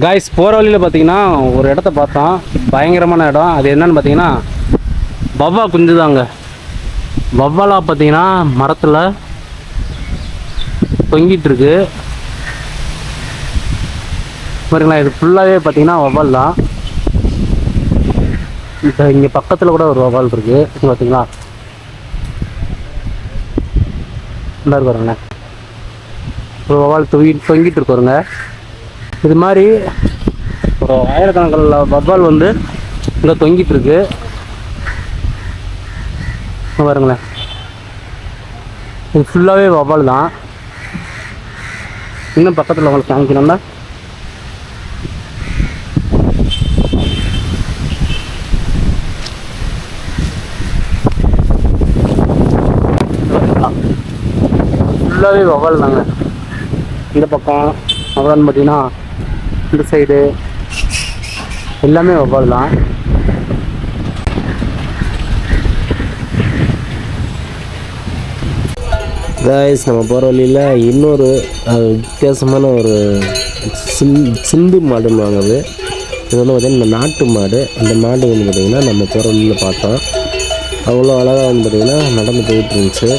Guys போகிற வழியில் பார்த்தீங்கன்னா ஒரு இடத்த பார்த்தோம், பயங்கரமான இடம். அது என்னன்னு பார்த்தீங்கன்னா வவ்வா குஞ்சு தாங்க. வவ்வாலா பார்த்தீங்கன்னா மரத்தில் தொங்கிட்டு இருக்கு பாருங்களா. இது ஃபுல்லாகவே பார்த்தீங்கன்னா வவ்வால் தான். இப்போ இங்கே பக்கத்தில் கூட ஒரு வவ்வால் இருக்கு பார்த்தீங்களா. இந்த பாருங்க ஒரு வவ்வால் தொங்கிட்டு இருக்கோருங்க. இது மாதிரி ஒரு ஆயிரக்கணக்கில் வவ்வால் வந்து இங்கே தொங்கிட்டு இருக்கு பாருங்களேன். இது ஃபுல்லாகவே வவ்வால் தான். இன்னும் பக்கத்தில் உங்களுக்கு காமிக்கணும்னா ஃபுல்லாகவே வவ்வால் தாங்க. இந்த பக்கம் அப்புறம் பார்த்தீங்கன்னா இந்த சைடு எல்லாமே வவ்வால் தான். காய்ஸ் நம்ம போகிற வழியில் இன்னொரு வித்தியாசமான ஒரு சிந்து மாடுன்னு வாங்குது. இது வந்து பார்த்திங்கன்னா இந்த நாட்டு மாடு. அந்த மாடு வந்து பார்த்திங்கன்னா நம்ம போகிற வழியில் பார்த்தோம். அவ்வளோ அழகாக வந்து பார்த்திங்கன்னா நடந்து போயிட்டு இருந்துச்சு.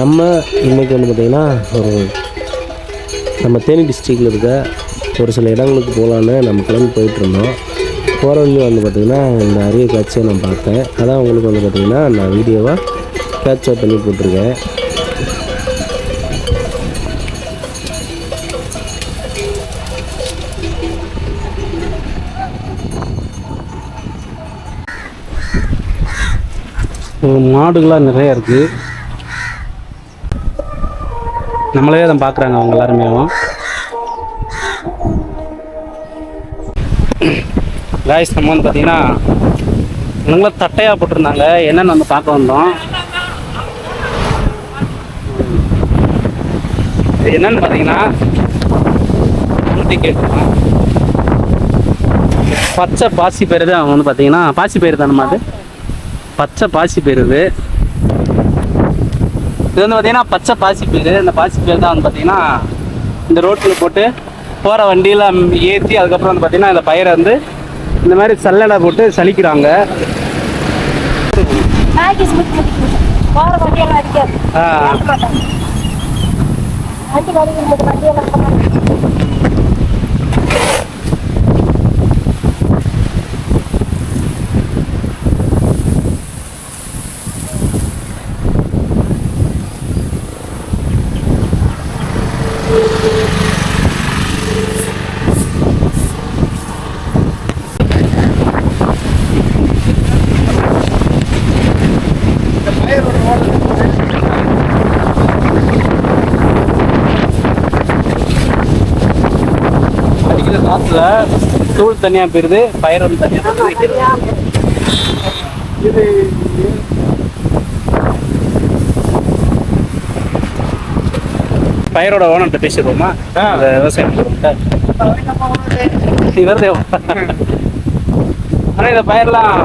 நம்ம இன்றைக்கி வந்து பார்த்திங்கன்னா நம்ம தேனி டிஸ்ட்ரிக்டில் இருக்க ஒரு சில இடங்களுக்கு போகலான்னு நம்ம கிளம்பி போயிட்டுருந்தோம். போகிற வழியில் வந்து பார்த்திங்கன்னா இந்த அரிய காட்சியை நான் பார்த்தேன். அதான் உங்களுக்கு வந்து பார்த்திங்கன்னா நான் வீடியோவாக கேப்சர் பண்ணி போட்டிருக்கேன். மாடுகள்லாம் நிறைய இருக்குது. நம்மளே அதை பார்க்குறாங்க அவங்க எல்லாருமே. காய்ஸ் நம்ம வந்து பார்த்தீங்கன்னா இவங்களாம் தட்டையாக போட்டிருந்தாங்க. என்னென்னு வந்து பார்க்க வந்தோம். என்னன்னு பார்த்தீங்கன்னா கேட்கலாம் பச்சை பாசி பயிறு தான். அவங்க வந்து பார்த்தீங்கன்னா பாசி பயிறு தானே மாடு, பச்சை பாசி பயிறு. இது வந்து பார்த்தீங்கன்னா பச்சை பாசி பயிறு. இந்த பாசி பயிறு தான் வந்து பார்த்தீங்கன்னா இந்த ரோட்டில் போட்டு போகிற வண்டியில் ஏற்றி அதுக்கப்புறம் வந்து பார்த்தீங்கன்னா இந்த பயிரை வந்து இந்த மாதிரி சல்லடை போட்டு சலிக்கிறாங்க. அடிக்கிற காற்றுல தூள் தனியாக போயிடுது, பயிர் வந்து தனியாக இது. பயிரோட ஓனர்கிட்ட பேசிடுவோமா? அந்த விவசாயம் இவர் ஆனால் இந்த பயிரெலாம்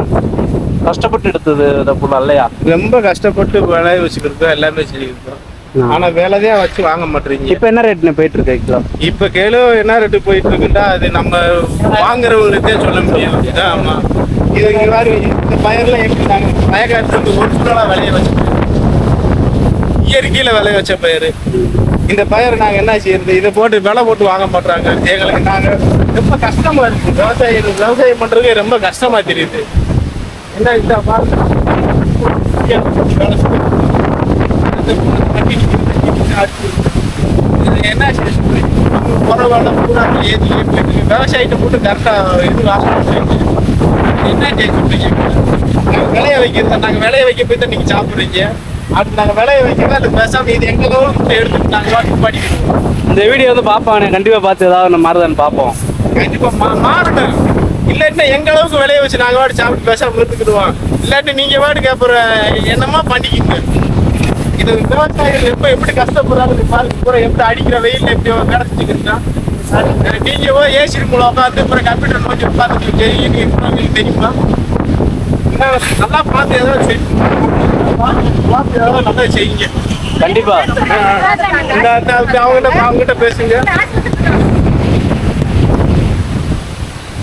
கஷ்டப்பட்டு எடுத்தது இல்லையா? ரொம்ப கஷ்டப்பட்டு விளைய வச்சுக்கிருக்கோம், எல்லாமே செஞ்சுக்கிருக்கோம். ஆனா வேலைதான் வச்சு வாங்க மாட்டீங்க. இப்ப என்ன ரேட்னு போயிட்டு இருக்கு கிலோ? இப்ப கிலோ என்ன ரேட்டு போயிட்டு இருக்குண்டா அது நம்ம வாங்குறவங்களுக்கே சொல்ல முடியும். ஆமா, இது இங்க மாதிரி இந்த பயிரெல்லாம் எப்படி நாங்க பயக்காட்டுக்கு ஒரிஜினலா விளைய வச்சோம், இயற்கையில விளைய வச்ச பயிர். இந்த பயிர் நாங்க என்ன செய்யறது, இதை போட்டு விலை போட்டு வாங்க மாட்டாங்க. எங்களுக்கு நாங்க ரொம்ப கஷ்டமா இருக்கு. விவசாயம் பண்றதுக்கு ரொம்ப கஷ்டமா தெரியுது. என்ன இந்த என்ன பரவாயில்ல பூரா ஏற்றி விவசாயத்தை போட்டு கரெக்டா இது என்ன சொல்றீங்க? நாங்கள் விளைய வைக்கிறத நாங்கள் விளைய வைக்க போய் தான் நீங்க சாப்பிடுறீங்க. அடுத்து நாங்கள் விளைய வைக்கிறதா அது பேசாம இது எங்க எடுத்துட்டு நாங்கள் படிக்கணும். இந்த வீடியோ வந்து பார்ப்பானே, கண்டிப்பா பார்த்து ஏதாவது மாறுதான்னு பார்ப்போம். கண்டிப்பா மாறணும். இல்லாட்டினா எங்க அளவுக்கு விளைய வச்சு நாங்கள் வாடி சாப்பிட்டு பேசாம இருந்துக்கிடுவோம். இல்லாட்டி நீங்க வாட்டுக்கு அப்புறம் என்னமா பண்ணிக்கிங்க. இது விவசாயிகள் எப்படி கஷ்டப்படுறாங்க பாருங்க. பூரா எப்படி அடிக்கிற வெயில் எப்படி கிடச்சிக்கிட்டா நீங்க ஏசி ரூம்ல உட்காந்து அப்புறம் கம்ப்யூட்டர் நோக்கி உட்காந்து தெரியுமா? நல்லா பார்த்து ஏதாவது நல்லா செய்யுங்க. கண்டிப்பா அவங்ககிட்ட பேசுங்க.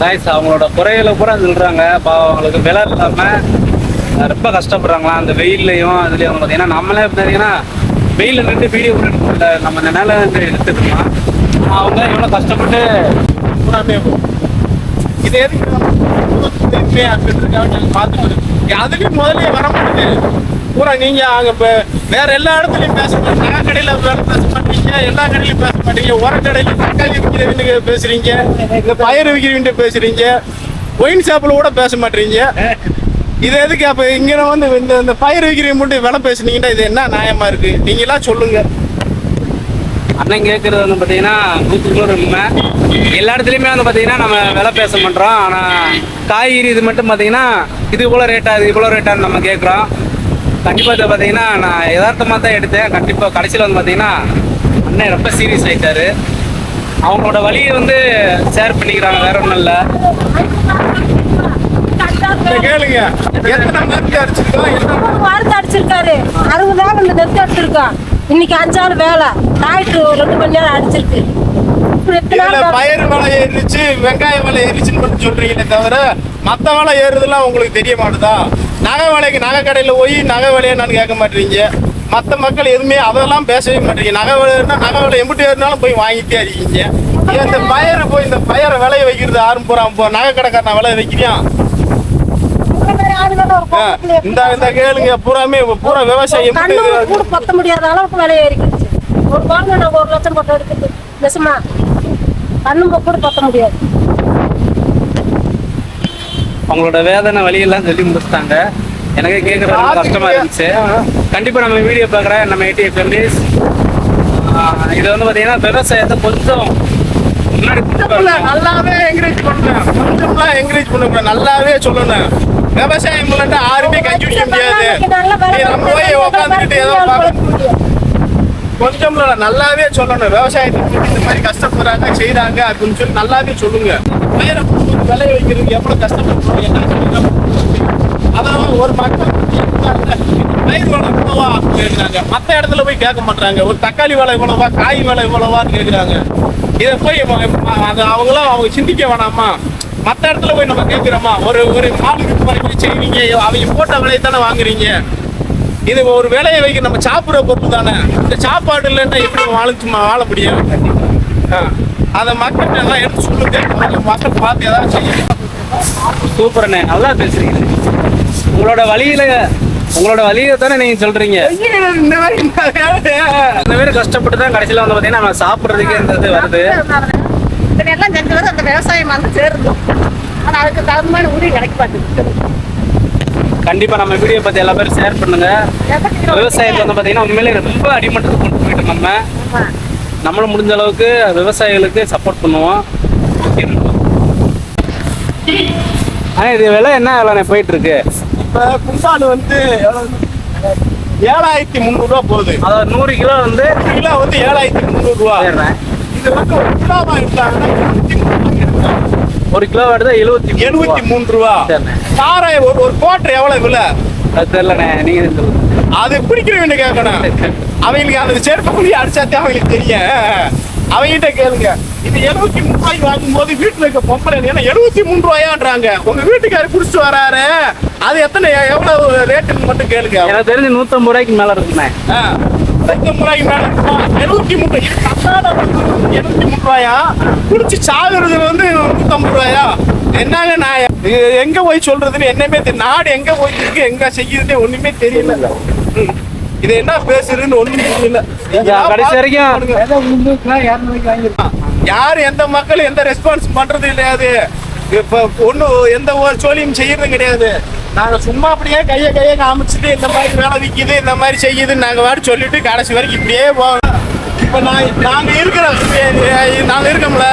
காய்ஸ் அவங்களோட குறைகளை பூரா சொல்கிறாங்க. அவங்களுக்கு விலை இல்லாமல் ரொம்ப கஷ்டப்படுறாங்களாம் அந்த வெயில்லையும் அதுலேயும் பார்த்தீங்கன்னா. நம்மளே பார்த்தீங்கன்னா வெயிலில் நின்று வீடியோ எடுக்கல, நம்ம நினைல எடுத்துக்கலாம். அவங்க எவ்வளோ கஷ்டப்பட்டு பூராமே இது எதுக்கு பார்த்துட்டு அதுலேயும் முதலே வர மாட்டேங்குது. பூரா நீங்க அங்க வேற எல்லா இடத்துலயும் பேச மாட்டீங்க. நகை கடையில பேச மாட்டீங்க, எல்லா கடையிலும் பேச மாட்டீங்க. உர கடையில தக்காளி விற்கிறவங்க பேசுறீங்க, இந்த பயிர் விற்கிறவங்க பேசுறீங்க, ஒயின் ஷாப்ல கூட பேச மாட்டீங்க. இது எதுக்கு அப்ப இங்க வந்து இந்த பயிர் விற்கிறவங்க மட்டும் விலை பேசுனீங்கன்னா இது என்ன நியாயமா இருக்கு? நீங்க எல்லாம் சொல்லுங்க. அண்ணன் கேட்குறது வந்து பார்த்தீங்கன்னா 100% உண்மை. எல்லா இடத்துலையுமே வந்து பார்த்தீங்கன்னா நம்ம விலை பேச பண்ணுறோம். ஆனால் காய்கறி இது மட்டும் பார்த்தீங்கன்னா இது இவ்வளோ ரேட்டா இது இவ்வளோ ரேட்டான்னு நம்ம கேட்குறோம். கண்டிப்பாக இதை பார்த்தீங்கன்னா நான் யதார்த்தமாக தான் எடுத்தேன். கண்டிப்பாக கடைசியில் வந்து பார்த்தீங்கன்னா அண்ணன் ரொம்ப சீரியஸ் ஆகிட்டாரு. அவங்களோட வழியை வந்து ஷேர் பண்ணிக்கிறாங்க, வேற ஒன்றும் இல்லை. கேளுங்க, எத்தனை மருந்து அடிச்சிருக்கோம்? மருந்து அடிச்சிருக்காரு 60 இந்த நெத்து அடிச்சிருக்கோம். இன்னைக்கு 5 ஆள் வேலை, ஞாயிற்று 2 மணி நேரம் அடிச்சிருக்கு. பயிர் விலை ஏறிச்சு, வெங்காய விலை ஏறிச்சுன்னு மட்டும் சொல்றீங்களே தவிர மத்த விலை ஏறுதெல்லாம் உங்களுக்கு தெரிய மாட்டுதா? நகை விலைக்கு நகை கடையில போய் நகை விலையை நான் கேட்க மாட்டீங்க. மற்ற மக்கள் எதுவுமே அதெல்லாம் பேசவே மாட்டீங்க. நகை விலைன்னா நகை விலை எம்பிட்டு ஏறினாலும் போய் வாங்கிட்டே இருக்கீங்க. இந்த பயிர் போய் இந்த பயிரை விலையை வைக்கிறது ஆறும் போறான் நகை கடைக்காரன் விலை வைக்கிறான். இந்த கேளுங்க, பூராமே பூரா விவசாயம் கூட பத்த முடியாத அளவுக்கு விலை ஏறிக்கிடுச்சு. ஒரு பாருங்க, நாங்க 1 லட்சம் பட்டம் எடுக்குது நெசமா கண்ணும் கூட பத்த முடியாது. அவங்களோட வேதனை வழியெல்லாம் சொல்லி முடிச்சுட்டாங்க. எனக்கு கேட்குறது கஷ்டமா இருந்துச்சு. கண்டிப்பாக நம்ம வீடியோ பார்க்குறேன் நம்ம ATF ஃபேமிலிஸ். இது வந்து பார்த்தீங்கன்னா விவசாயத்தை கொஞ்சம் முன்னாடி நல்லாவே என்கரேஜ் பண்ணுறேன். கொஞ்சம்லாம் என்கரேஜ் பண்ணுங்க, நல்லாவே சொல்லணும். விவசாயம் இல்லைன்னா யாருமே கஞ்சி வைக்க முடியாது. நம்ம போய் உட்காந்துக்கிட்டு ஏதோ பார்க்க கொஞ்சம் நல்லாவே சொல்லணும். விவசாயத்தை இந்த மாதிரி கஷ்டப்படுறாங்க செய்யறாங்க அப்படின்னு சொல்லி நல்லாவே சொல்லுங்க. பயிரை விளைய வைக்கிறதுக்கு எவ்வளவு கஷ்டப்படுறாங்க என்ன. அதான் ஒரு மக்கள் பயிர் விலை இவ்வளவா கேட்குறாங்க, மற்ற இடத்துல போய் கேட்க மாட்டாங்க. ஒரு தக்காளி விலை இவ்வளவா, காய் விலை இவ்வளவான்னு கேட்குறாங்க. இதை போய் அது அவங்களாம் அவங்க சிந்திக்க வேணாமா? மற்ற இடத்துல போய் நம்ம கேட்குறோமா? ஒரு மாலுக்கு போய் செய்வீங்க, அவங்க போட்ட விலையை தானே வாங்குறீங்க. இது ஒரு வேலையை வைக்க நம்ம சாப்பிட்ற பொருள் தானே. இந்த சாப்பாடு இல்லைன்னா எப்படி வாழ முடியும்? அதை மக்கள் எல்லாம் எடுத்து சொல்லுங்க, மக்கள் பார்த்து ஏதாவது செய்யணும். சூப்பர்ண்ணே, நல்லா பேசுறீங்க. உங்களோட வழியை தானே நீங்க சொல்றீங்க. இந்த மாதிரி கஷ்டப்பட்டு தான் கடைசியில் வந்து பார்த்தீங்கன்னா நம்ம சாப்பிட்றதுக்கே இருந்தது வருது. இதெல்லாம் செஞ்சு வர அந்த விவசாயம் வந்து சேருது. ஆனால் அதுக்கு தகுந்த உதவி கிடைக்க மாட்டேங்குது. கண்டிப்பா நம்ம வீடியோ பத்தி எல்லா பேரும் ஷேர் பண்ணுங்க. விவசாயத்தை வந்து பார்த்தீங்கன்னா உண்மையிலே ரொம்ப அடிமட்டத்துக்கு கொண்டு போயிட்டோம். நம்மளும் முடிஞ்ச அளவுக்கு விவசாயிகளுக்கு சப்போர்ட் பண்ணுவோம். இது விலை என்ன விலை போயிட்டு இருக்கு? இப்போ குண்டால் வந்து 7300 போகுது. அதாவது 100 கிலோ வந்து 7300. இது வந்து ஒரு கிலோவா எடுத்தாங்கன்னா 1 கிலோ வருது 73 ரூபா. சாராய ஒரு கோட்டர் எவ்வளவு விலை? அது தெரியலண்ணே, நீங்க சொல்லுங்க. அது பிடிக்கிறவங்க கேட்கணும். அவங்களுக்கு அந்த சேர்க்கக்கூடிய அடிச்சாத்தே அவங்களுக்கு தெரியும். அவங்ககிட்ட கேளுங்க. இது 73 ரூபாய்க்கு வாங்கும்போது வீட்டுல இருக்க பொம்பளை 73 ரூபாயான்றாங்க. உங்க வீட்டுக்காரர் குடிச்சிட்டு வராரு, அது எவ்வளவு ரேட்டுன்னு மட்டும் கேளுங்க. எனக்கு தெரிஞ்சு 150 ரூபாய்க்கு மேல இருக்குண்ணே. 150 ரூபாய்க்கு மேல இருக்குமா? 73 ரூபாயா? குடிச்சு சாகுறது வந்து 150 ரூபாயா? என்னங்க நான் எங்க போய் சொல்றதுன்னு என்னமே தெரியல. நாடு எங்க போய் இருக்கு, எங்க செய்யுதுன்னு ஒண்ணுமே தெரியல. இது என்ன பேசுறதுன்னு ஒண்ணுமே தெரியல. கடைசி வரைக்கும் யாரு எந்த மக்கள் எந்த ரெஸ்பான்ஸ் பண்றது கிடையாது. இப்ப ஒண்ணு எந்த ஒரு சோழியும் செய்யறது கிடையாது. நாங்க சும்மா அப்படியே கையை காமிச்சுட்டு இந்த மாதிரி வேலை விற்கிது, இந்த மாதிரி செய்யுதுன்னு நாங்க வாடி சொல்லிட்டு கடைசி வரைக்கும் இப்படியே போவோம். இப்ப நாங்க இருக்கோம்ல,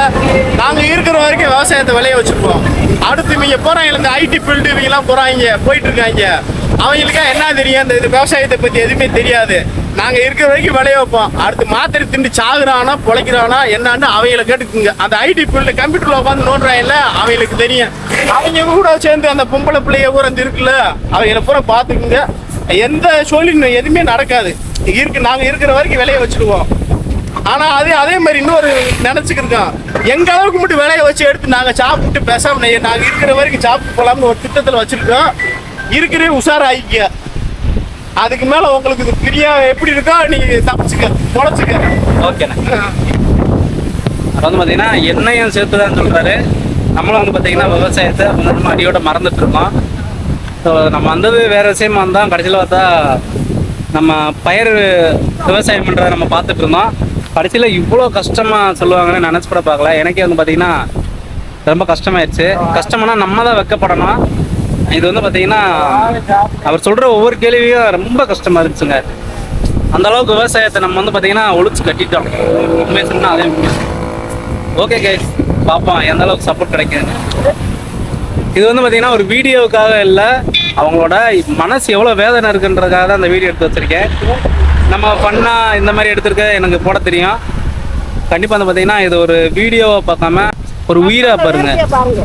நாங்க இருக்கிற வரைக்கும் விவசாயத்தை விளைய வச்சிருப்போம். அடுத்து இவங்க போறாங்க, இந்த IT ஃபீல்டு இவங்க எல்லாம் போயிட்டு இருக்காங்க. அவங்களுக்கா என்ன தெரியும்? இந்த விவசாயத்தை பத்தி எதுவுமே தெரியாது. நாங்க இருக்கிற வரைக்கும் விளைய வைப்போம். அடுத்து மாத்திரை திண்டு சாகுறானா பொழைக்கிறானா என்னன்னு அவங்களை கேட்டுக்குங்க. அந்த IT ஃபீல்டு கம்ப்யூட்டர்ல உட்காந்து நோண்டுறாங்கல்ல, அவங்களுக்கு தெரியும். அவங்க கூட சேர்ந்து அந்த பொம்பளை பிள்ளைய ஊர் அந்த இருக்குல்ல, அவங்களை பூரா பாத்துக்குங்க. எந்த சோழியும் எதுவுமே நடக்காது. நாங்க இருக்கிற வரைக்கும் விளைய வச்சிருவோம். ஆனா அதே மாதிரி இன்னொரு நினைச்சுக்கிருக்கோம், எங்க அளவுக்கு மட்டும் விலையை வச்சு எடுத்து நாங்க சாப்பிட்டு பேசாம நாங்க இருக்கிற வரைக்கும் சாப்பிட்டு போலாம்னு ஒரு திட்டத்துல வச்சிருக்கோம். இருக்கிறே உஷாராயிக்க. அதுக்கு மேல உங்களுக்கு இது பிரியா எப்படி இருக்கோ நீங்க தப்பிச்சுக்க முளைச்சுக்க. ஓகேண்ணே. அது வந்து பார்த்தீங்கன்னா எண்ணெயும் சேர்த்து தான் சொல்கிறாரு. நம்மளும் வந்து பார்த்தீங்கன்னா விவசாயத்தை நம்ம அடியோட மறந்துட்டு இருக்கோம். ஸோ நம்ம வந்தது வேறு விஷயமா வந்தோம். கடைசியில் பார்த்தா நம்ம பயிர் விவசாயம் பண்ணுறதை நம்ம பார்த்துட்டு இருந்தோம். கடைசியில் இவ்வளோ கஷ்டமாக சொல்லுவாங்கன்னு நினச்சி கூட பார்க்கல. எனக்கே வந்து பார்த்தீங்கன்னா ரொம்ப கஷ்டமாயிடுச்சு. கஷ்டம்னா நம்ம தான் வெக்கப்படணும். இது வந்து பார்த்தீங்கன்னா அவர் சொல்கிற ஒவ்வொரு கேள்வியும் ரொம்ப கஷ்டமாக இருந்துச்சுங்க. அந்த அளவுக்கு விவசாயத்தை நம்ம வந்து பார்த்தீங்கன்னா ஒழிச்சு கட்டிட்டோம். உண்மையை சொன்னால் அதே உண்மை. ஓகே கைஸ், பார்ப்போம் எந்த அளவுக்கு சப்போர்ட் கிடைக்குதுன்னு. இது வந்து பார்த்தீங்கன்னா ஒரு வீடியோவுக்காக இல்லை, அவங்களோட மனசு எவ்வளோ வேதனை இருக்குன்றதுக்காக தான் அந்த வீடியோ எடுத்து வச்சுருக்கேன். நம்ம பண்ணால் இந்த மாதிரி எடுத்துருக்க எனக்கு போட தெரியும். கண்டிப்பாக வந்து பார்த்தீங்கன்னா இது ஒரு வீடியோவை பார்க்காம ஒரு உயிரை பாருங்க. பாருங்க